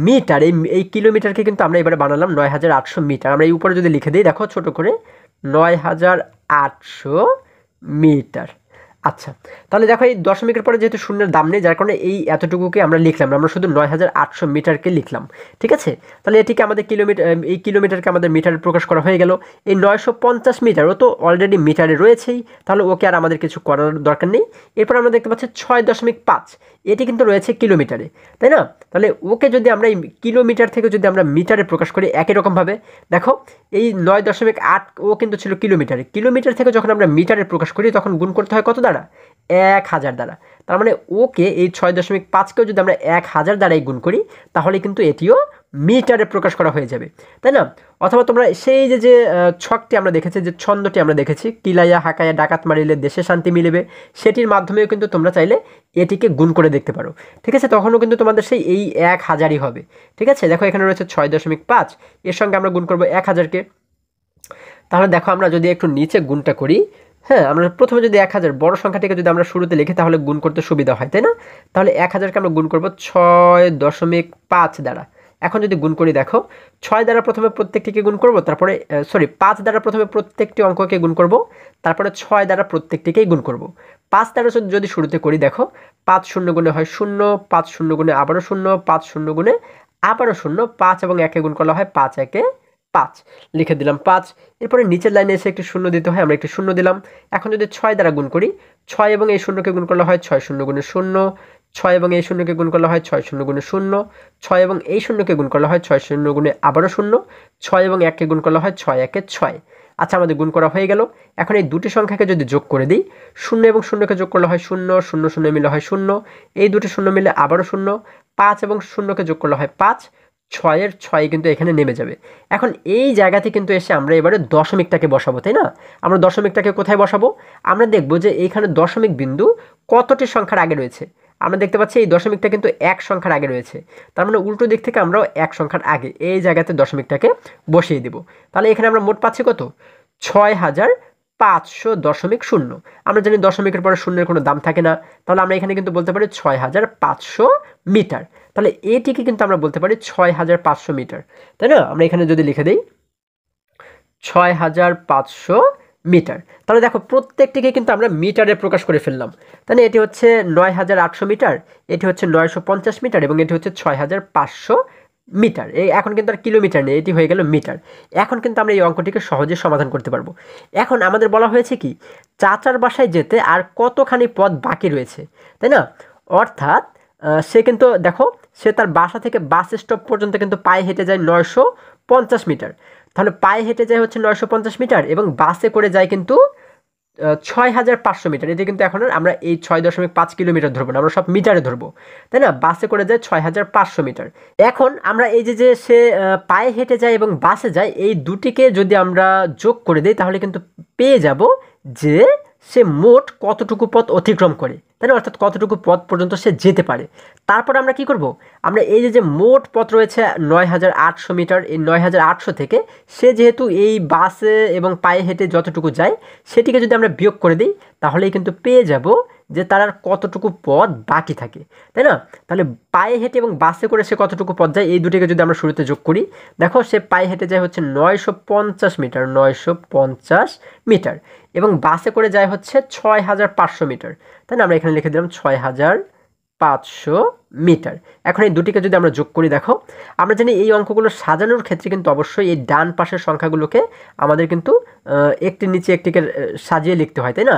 মিটার, এই কিলোমিটারকে কিন্তু আমরা এবারে বানালাম 9800 মিটার। আমরা এই উপরে যদি লিখে দিই, দেখো ছোট করে, 9800 মিটার। আচ্ছা, তাহলে দেখো এই দশমিকের পরে যেহেতু শূন্যের দাম নেই, যার কারণে এই এতটুকুকে আমরা লিখলাম, আমরা শুধু 9800 মিটারকে লিখলাম। ঠিক আছে, তাহলে এটিকে আমাদের কিলোমিটার, এই কিলোমিটারকে আমাদের মিটারে প্রকাশ করা হয়ে গেল। এই 950 মিটার ও তো অলরেডি মিটারে রয়েছেই, তাহলে ওকে আর আমাদের কিছু করার দরকার নেই। এরপর আমরা দেখতে পাচ্ছি 6.5, এটি কিন্তু রয়েছে কিলোমিটারে, তাই না? তাহলে ওকে যদি আমরা এই কিলোমিটার থেকে যদি আমরা মিটারে প্রকাশ করি একই রকমভাবে, দেখো এই 9.8 ও কিন্তু ছিল কিলোমিটারে, কিলোমিটার থেকে যখন আমরা মিটারে প্রকাশ করি তখন গুণ করতে হয় কত দ্বারা, 1000 দ্বারা। তার মানে ওকে এই 6.5কেও যদি আমরা 1000 দ্বারাই গুণ করি তাহলে কিন্তু এটিও মিটারে প্রকাশ করা হয়ে যাবে, তাই না? অথবা তোমরা সেই যে ছকটি আমরা দেখেছি, যে ছন্দটি আমরা দেখেছি, কিলাইয়া হাকাইয়া ডাকাত মারিলে দেশে শান্তি মিলিবে, সেটির মাধ্যমেও কিন্তু তোমরা চাইলে এটিকে গুণ করে দেখতে পারো। ঠিক আছে, তখনও কিন্তু তোমাদের সেই এই 1000ই হবে। ঠিক আছে, দেখো এখানে রয়েছে 6.5, এর সঙ্গে আমরা গুণ করবো 1000কে। তাহলে দেখো আমরা যদি একটু নিচে গুণটা করি, হ্যাঁ, আমরা প্রথমে যদি 1000 বড় সংখ্যাটিকে যদি আমরা শুরুতে লিখি তাহলে গুণ করতে সুবিধা হয়, তাই না? তাহলে 1000কে আমরা গুণ করবো 6.5 দ্বারা। এখন যদি গুণ করি, দেখো 6 দ্বারা প্রথমে প্রত্যেকটিকে গুণ করব, তারপরে 5 দ্বারা প্রথমে প্রত্যেকটি অঙ্ককে গুণ করব, তারপরে 6 দ্বারা প্রত্যেকটিকেই গুণ করব। 5 দ্বারা যদি শুরুতে করি, দেখো 5 শূন্য গুণে হয় 0, 5 শূন্য গুণে আবারও 0, 5 শূন্য গুণে আবারও 0, 5 এবং 1-এ গুণ করলে হয় 5 1-এ 5, লিখে দিলাম 5। এরপরে নিচের লাইনে এসে একটি শূন্য দিতে হয়, আমরা একটি শূন্য দিলাম। এখন যদি 6 দ্বারা গুণ করি, 6 এবং এই শূন্যকে গুণ করলে হয় 6 শূন্য গুণে 0, 6 এবং এই শূন্যকে গুণ করলে হয় 6 শূন্য গুণে 0, 6 এবং এই শূন্যকে গুণ করলে হয় 6 শূন্য গুণে আবারও 0, 6 এবং 1-কে গুণ করলে হয় 6 1-এ 6। আচ্ছা, আমাদের গুণ করা হয়ে গেল। এখন এই দুটি সংখ্যাকে যদি যোগ করে দিই, 0 এবং 0-কে যোগ করলে হয় 0, 0 0 মিলে হয় 0, এই দুটি শূন্য মিলে আবারও 0, 5 এবং 0-কে যোগ করলে হয় 5, 6-এর 6 কিন্তু এখানে নেমে যাবে। এখন এই জায়গাতে কিন্তু এসে আমরা এবারে দশমিকটাকে বসাবো, তাই না? আমরা দশমিকটাকে কোথায় বসাবো? আমরা দেখব যে এইখানে দশমিক বিন্দু কতটি সংখ্যার আগে রয়েছে। আমরা দেখতে পাচ্ছি এই দশমিকটা কিন্তু 1 সংখ্যার আগে রয়েছে, তার মানে উল্টো দিক থেকে আমরাও 1 সংখ্যার আগে এই জায়গাতে দশমিকটাকে বসিয়ে দেব। তাহলে এখানে আমরা মোট পাচ্ছি কত? 6500.0। আমরা জানি দশমিকের পরে শূন্যের কোনো দাম থাকে না, তাহলে আমরা এখানে কিন্তু বলতে পারি 6500 মিটার। তাহলে এটিকে কিন্তু আমরা বলতে পারি 6500 মিটার, তাই না? আমরা এখানে যদি লিখে দিই 6500 মিটার, তাহলে দেখো প্রত্যেকটিকে কিন্তু আমরা মিটারে প্রকাশ করে ফেললাম। তাহলে এটি হচ্ছে 9800 মিটার, এটি হচ্ছে 950 মিটার এবং এটি হচ্ছে 6500 মিটার। এই এখন কিন্তু আর কিলোমিটার নেই, এটি হয়ে গেল মিটার। এখন কিন্তু আমরা এই অঙ্কটিকে সহজে সমাধান করতে পারবো। এখন আমাদের বলা হয়েছে কি, চাচার বাসায় যেতে আর কতখানি পথ বাকি রয়েছে, তাই না? অর্থাৎ সে কিন্তু দেখো, সে তার বাসা থেকে বাস স্টপ পর্যন্ত কিন্তু পায়ে হেঁটে যায় 950 মিটার। তাহলে পায়ে হেঁটে যায় হচ্ছে 950 মিটার এবং বাসে করে যায় কিন্তু 6500 মিটার। এটি কিন্তু এখন আমরা এই 6.5 কিলোমিটার ধরবো না, আমরা সব মিটারে ধরবো, তাই না? বাসে করে যায় 6500 মিটার। এখন আমরা এই যে সে পায়ে হেঁটে যায় এবং বাসে যায়, এই দুটিকে যদি আমরা যোগ করে দিই তাহলে কিন্তু পেয়ে যাব যে সে মোট কতটুকু পথ অতিক্রম করে, তাই না? অর্থাৎ কতটুকু পথ পর্যন্ত সে যেতে পারে। তারপর আমরা কি করব? আমরা এই যে মোট পথ রয়েছে 9800 মিটার, এই 9800 থেকে সে যেহেতু এই বাসে এবং পায়ে হেঁটে যতটুকু যায় সেটিকে যদি আমরা বিয়োগ করে দিই তাহলেই কিন্তু পেয়ে যাব যে তার আর কতটুকু পথ বাকি থাকে, তাই না? তাহলে পায়ে হেঁটে এবং বাসে করে সে কতটুকু পথ যায়, এই দুটিকে যদি আমরা শুরুতে যোগ করি, দেখো সে পায়ে হেঁটে যায় হচ্ছে 950 মিটার, 950 মিটার এবং বাসে করে যায় হচ্ছে 6500 মিটার, তাই না? আমরা এখানে লিখে দিলাম 6500 মিটার। এখন এই দুটিকে যদি আমরা যোগ করি, দেখো আমরা জানি এই অঙ্কগুলো সাজানোর ক্ষেত্রে কিন্তু অবশ্যই এই ডান পাশের সংখ্যাগুলোকে আমাদের কিন্তু একটি নিচে একটিকে সাজিয়ে লিখতে হয়, তাই না?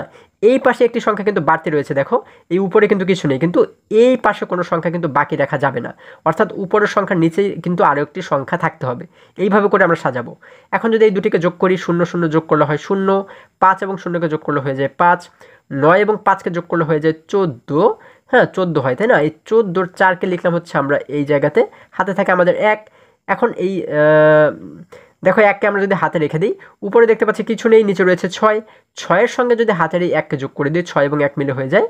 এই পাশে একটি সংখ্যা কিন্তু বাড়তি রয়েছে, দেখো এই উপরে কিন্তু কিছু নেই, কিন্তু এই পাশে কোনো সংখ্যা কিন্তু বাকি রাখা যাবে না, অর্থাৎ উপরের সংখ্যার নিচেই কিন্তু আরও একটি সংখ্যা থাকতে হবে। এইভাবে করে আমরা সাজাবো। এখন যদি এই দুটিকে যোগ করি, 0 0 যোগ করলে হয় 0, 5 এবং 0-কে যোগ করলে হয়ে যায় 5, 9 এবং 5-কে যোগ করলে হয়ে যায় 14, হ্যাঁ 14 হয়, তাই না? এই 14-র 4-কে লিখলাম হচ্ছে আমরা এই জায়গাতে, হাতে থাকে আমাদের 1। এখন এই দেখো 1-কে আমরা যদি হাতে রেখে দিই, উপরে দেখতে পাচ্ছি কিছু নেই, নিচে রয়েছে 6, 6-এর সঙ্গে যদি হাতের এই 1-কে যোগ করে দিই, 6 এবং 1 মিলে হয়ে যায়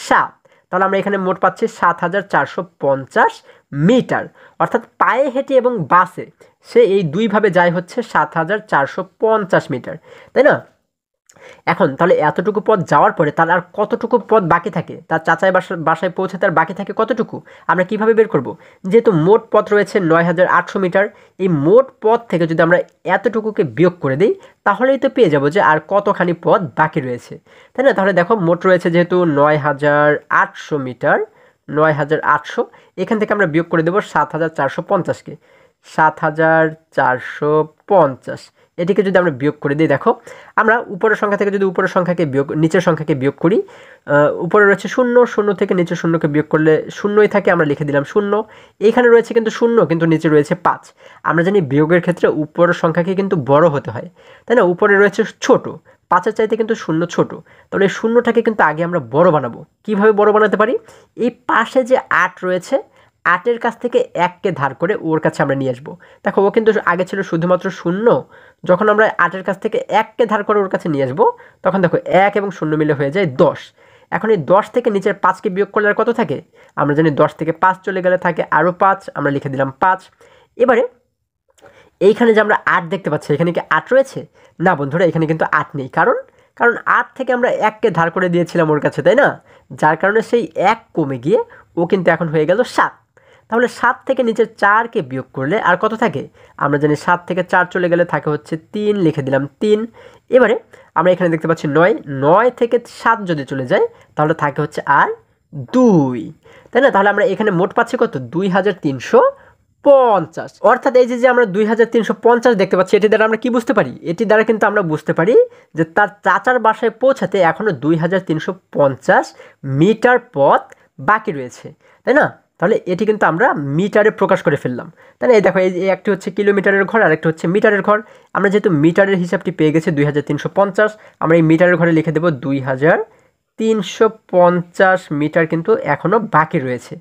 7। তাহলে আমরা এখানে মোট পাচ্ছি 7450 মিটার। অর্থাৎ পায়ে হেঁটে এবং বাসে সে এই দুইভাবে যায় হচ্ছে 7450 মিটার, তাই না? এখন তাহলে এতটুকু পথ যাওয়ার পরে তার আর কতটুকু পথ বাকি থাকে, তার চাচাই বাসায় পৌঁছে তার বাকি থাকে কতটুকু, আমরা কিভাবে বের করব? যেহেতু মোট পথ রয়েছে 9800 মিটার, এই মোট পথ থেকে যদি আমরা এতটুকুকে বিয়োগ করে দিই তাহলেই তো পেয়ে যাব যে আর কতখানি পথ বাকি রয়েছে, তাই না? তাহলে দেখো মোট রয়েছে যেহেতু 9800 মিটার, 9800, এখান থেকে আমরা বিয়োগ করে দেবো 7450-কে, 7450, এটিকে যদি আমরা বিয়োগ করে দিই, দেখো আমরা উপরের সংখ্যা থেকে যদি উপরের সংখ্যাকে বিয়োগ নিচের সংখ্যাকে বিয়োগ করি, উপরে রয়েছে 0, 0 থেকে নিচের 0-কে বিয়োগ করলে 0-ই থাকে, আমরা লিখে দিলাম 0। এইখানে রয়েছে কিন্তু 0, কিন্তু নিচে রয়েছে 5। আমরা জানি বিয়োগের ক্ষেত্রে উপরের সংখ্যাকে কিন্তু বড় হতে হয়, তাই না? উপরে রয়েছে ছোট, 5-এর চাইতে কিন্তু 0 ছোট, তাহলে এই 0টাকে কিন্তু আগে আমরা বড় বানাবো। কিভাবে বড় বানাতে পারি? এই পাশে যে 8 রয়েছে, 8-এর কাছ থেকে 1কে ধার করে ওর কাছে আমরা নিয়ে আসবো। দেখো ও কিন্তু আগে ছিল শুধুমাত্র 0, যখন আমরা 8-এর কাছ থেকে 1কে ধার করে ওর কাছে নিয়ে আসবো তখন দেখো 1 এবং 0 মিলে হয়ে যায় 10। এখন এই 10 থেকে নিচের 5কে বিয়োগ করলে আর কত থাকে? আমরা জানি 10 থেকে 5 চলে গেলে থাকে আরও 5, আমরা লিখে দিলাম 5। এবারে এইখানে যে আমরা 8 দেখতে পাচ্ছি, এখানে কি 8 রয়েছে? না বন্ধুরা, এখানে কিন্তু 8 নেই। কারণ 8 থেকে আমরা 1কে ধার করে দিয়েছিলাম ওর কাছে, তাই না? যার কারণে সেই 1 কমে গিয়ে ও কিন্তু এখন হয়ে গেল 7। তাহলে 7 থেকে নিচের 4কে বিয়োগ করলে আর কত থাকে? আমরা জানি 7 থেকে 4 চলে গেলে থাকে হচ্ছে 3, লিখে দিলাম 3। এবারে আমরা এখানে দেখতে পাচ্ছি 9 থেকে 7 যদি চলে যায় তাহলে থাকে হচ্ছে আর 2, তাই না? তাহলে আমরা এখানে মোট পাচ্ছি কত? 2350। অর্থাৎ এই যে আমরা 2350 দেখতে পাচ্ছি, এটি দ্বারা আমরা কি বুঝতে পারি? এটি দ্বারা কিন্তু আমরা বুঝতে পারি যে তার চাচার বাসায় পৌঁছাতে এখনও 2350 মিটার পথ বাকি রয়েছে, তাই না? তাহলে এটি কিন্তু আমরা মিটারে প্রকাশ করে ফেললাম, তাই না? এই দেখো, এই একটি হচ্ছে কিলোমিটারের ঘর আর একটি হচ্ছে মিটারের ঘর। আমরা যেহেতু মিটারের হিসাবটি পেয়ে গেছি 2350, আমরা এই মিটারের ঘরে লিখে দেবো 2350 মিটার কিন্তু এখনও বাকি রয়েছে।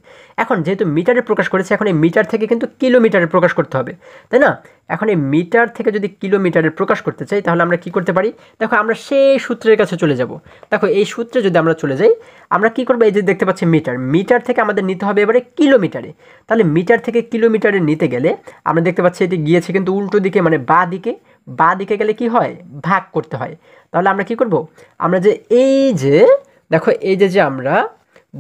এখন যেহেতু মিটারে প্রকাশ করেছে, এখন এই মিটার থেকে কিন্তু কিলোমিটারে প্রকাশ করতে হবে, তাই না? এখন এই মিটার থেকে যদি কিলোমিটারে প্রকাশ করতে চাই তাহলে আমরা কি করতে পারি? দেখো, আমরা সেই সূত্রের কাছে চলে যাব। দেখো, এই সূত্রে যদি আমরা চলে যাই, আমরা কি করবো? এই যে দেখতে পাচ্ছি মিটার, মিটার থেকে আমাদের নিতে হবে এবারে কিলোমিটারে। তাহলে মিটার থেকে কিলোমিটারে নিতে গেলে আমরা দেখতে পাচ্ছি এটি গিয়েছে কিন্তু উল্টো দিকে, মানে বাঁ দিকে গেলে কি হয়? ভাগ করতে হয়। তাহলে আমরা কি করব? আমরা যে এই যে দেখো, এই যে আমরা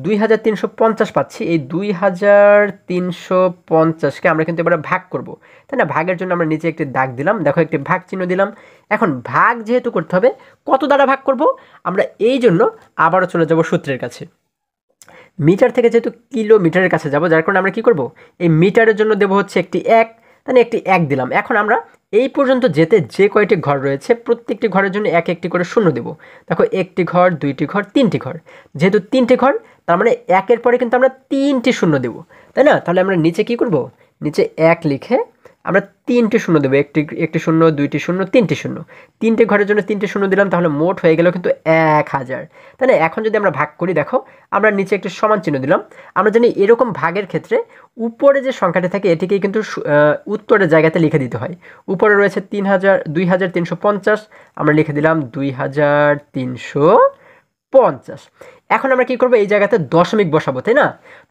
2350 পাচ্ছি, এই 2350কে আমরা কিন্তু এবারে ভাগ করব, তাই না? ভাগের জন্য আমরা নিচে একটি দাগ দিলাম, দেখো একটি ভাগ চিহ্ন দিলাম। এখন ভাগ যেহেতু করতে হবে, কত দ্বারা ভাগ করব? আমরা এই জন্য আবারও চলে যাব সূত্রের কাছে। মিটার থেকে যেহেতু কিলোমিটারের কাছে যাব, যার কারণে আমরা কি করব? এই মিটারের জন্য দেব হচ্ছে একটি 1, তাহলে একটি 1 দিলাম। এখন আমরা এই পর্যন্ত যেতে যে কয়টি ঘর রয়েছে প্রত্যেকটি ঘরের জন্য এক একটি করে শূন্য দেব। দেখো, একটি ঘর, দুইটি ঘর, তিনটি ঘর। যেহেতু তিনটি ঘর, তার মানে 1-এর পরে কিন্তু আমরা 3টি শূন্য দেব, তাই না? তাহলে আমরা নিচে কি করব? নিচে 1 লিখে আমরা 3টি শূন্য দেবো, একটি শূন্য, দুইটি শূন্য, 3টি শূন্য। 3টে ঘরের জন্য 3টে শূন্য দিলাম, তাহলে মোট হয়ে গেল কিন্তু 1000, তাই না? এখন যদি আমরা ভাগ করি, দেখো আমরা নিচে একটি সমান চিহ্ন দিলাম। আমরা জানি এরকম ভাগের ক্ষেত্রে উপরে যে সংখ্যাটি থাকে এটিকেই কিন্তু উত্তরের জায়গাতে লিখে দিতে হয়। উপরে রয়েছে 2350, আমরা লিখে দিলাম 2350। এখন আমরা কি করব? এই জায়গাতে দশমিক বসাবো, তাই না?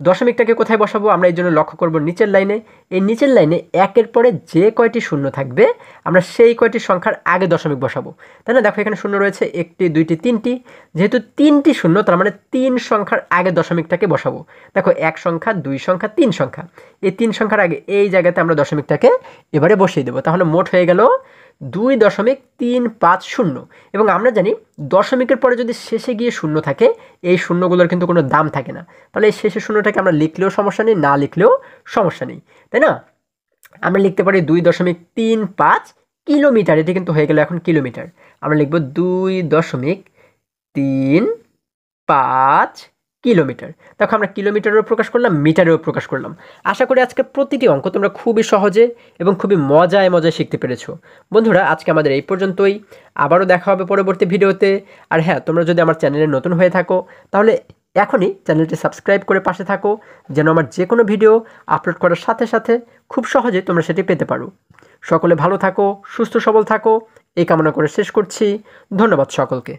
দশমিকটাকে কোথায় বসাবো? আমরা এই জন্য লক্ষ্য করব নিচের লাইনে। এই নিচের লাইনে 1-এর পরে যে কয়টি শূন্য থাকবে আমরা সেই কয়টি সংখ্যার আগে দশমিক বসাবো, তাই না? দেখো, এখানে শূন্য রয়েছে 1টি, 2টি, 3টি। যেহেতু 3টি শূন্য, তার মানে 3 সংখ্যার আগে দশমিকটাকে বসাবো। দেখো, 1 সংখ্যা, 2 সংখ্যা, 3 সংখ্যা, এই 3 সংখ্যার আগে এই জায়গাতে আমরা দশমিকটাকে এবারে বসিয়ে দেবো। তাহলে মোট হয়ে গেল 2.350। এবং আমরা জানি দশমিকের পরে যদি শেষে গিয়ে শূন্য থাকে, এই শূন্যগুলোর কিন্তু কোনো দাম থাকে না। তাহলে এই শেষের শূন্যটাকে আমরা লিখলেও সমস্যা নেই, না লিখলেও সমস্যা নেই, তাই না? আমরা লিখতে পারি 2.35 কিলোমিটার। এটি কিন্তু হয়ে গেল এখন কিলোমিটার। আমরা লিখব 2.35 কিলোমিটার। দেখো, আমরা কিলোমিটারেও প্রকাশ করলাম, মিটারেও প্রকাশ করলাম। আশা করি আজকে প্রতিটি অঙ্ক তোমরা খুবই সহজে এবং খুবই মজায় শিখতে পেরেছো। বন্ধুরা, আজকে আমাদের এই পর্যন্তই। আবারও দেখা হবে পরবর্তী ভিডিওতে। আর হ্যাঁ, তোমরা যদি আমার চ্যানেলে নতুন হয়ে থাকো তাহলে এখনই চ্যানেলটি সাবস্ক্রাইব করে পাশে থাকো, যেন আমার যে কোনো ভিডিও আপলোড করার সাথে সাথে খুব সহজে তোমরা সেটি পেতে পারো। সকলে ভালো থাকো, সুস্থ সবল থাকো, এই কামনা করে শেষ করছি। ধন্যবাদ সকলকে।